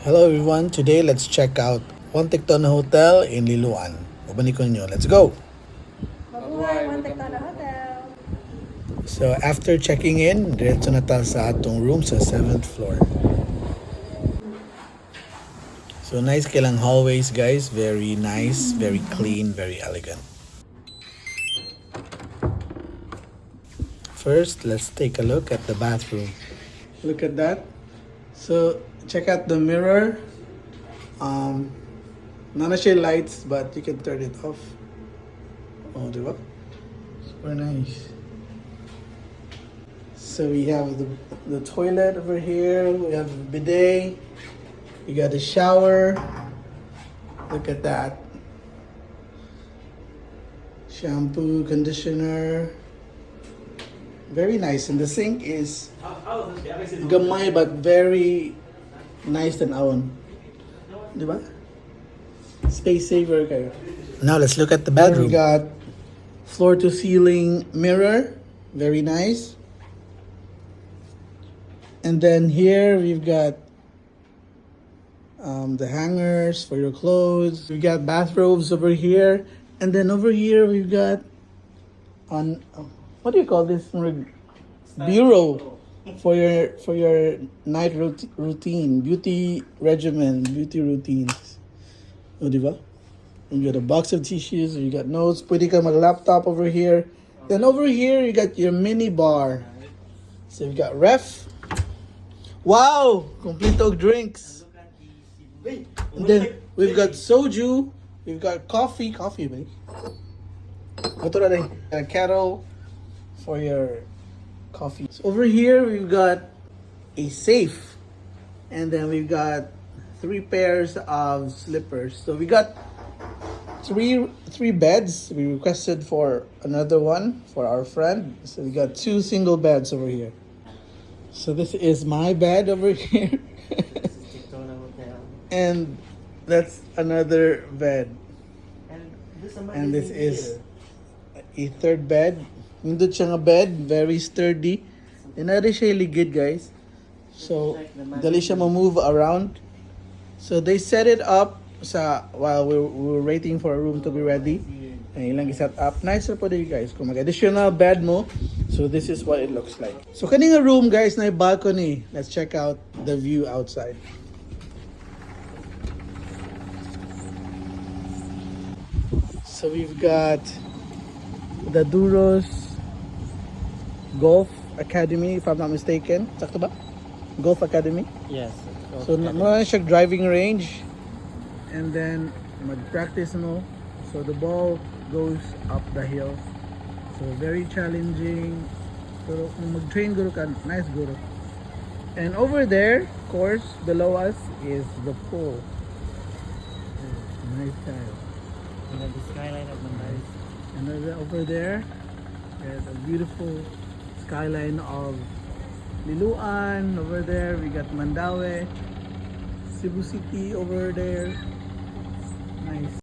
Hello everyone, today let's check out one Tectona Hotel in Liloan. Ubanikon nyo, let's go! Mabuhay, one Tectona Hotel. So after checking in, diretso na ta sa atong room sa 7th floor. So nice kilang hallways guys, very nice, very clean, very elegant. First, let's take a look at the bathroom. Look at that. So check out the mirror. None of shade lights, but you can turn it off. Oh, diba? Super nice. So we have the toilet over here. We have the bidet. We got a shower. Look at that. Shampoo, conditioner. Very nice. And the sink is gamay but very nice and awon. Diba? Space saver kayo. Now let's look at the bedroom. We got floor to ceiling mirror. Very nice. And then here we've got the hangers for your clothes. We got bathrobes over here. And then over here we've got what do you call this? Bureau for your night routine, beauty regimen, beauty routines. O, di ba? You got a box of tissues, you got notes, pwede ka mag-laptop over here. Then over here, you got your mini bar. So you got ref. Wow! Complete og drinks. And then we've got soju. We've got coffee, babe. Ito na rin. A kettle for your coffee. So over here, we've got a safe. And then we've got 3 pairs of slippers. So we got three beds. We requested for another one for our friend. So we got 2 single beds over here. So this is my bed over here. And that's another bed. And this is a third bed. Nindot siya nga bed, very sturdy. And nari siya ligid guys. So dali siya ma-move around. So they set it up while we were waiting for a room to be ready. And ilang set up. Nice po din guys. Kung mag-additional bed mo, so this is what it looks like. So kaning room guys na balcony. Let's check out the view outside. So we've got the Duros Golf Academy, if I'm not mistaken. Sakto ba? Golf Academy? Yes. So meron siya driving range. And then mag-practice mo. So the ball goes up the hill. So very challenging. Pero kung mag-train guro ka, nice guro. And over there, of course, below us is the pool. Nice style. And then the skyline of Mandai. And over there, there's a beautiful skyline of Liloan. Over there, we got Mandaue, Cebu City over there. Nice.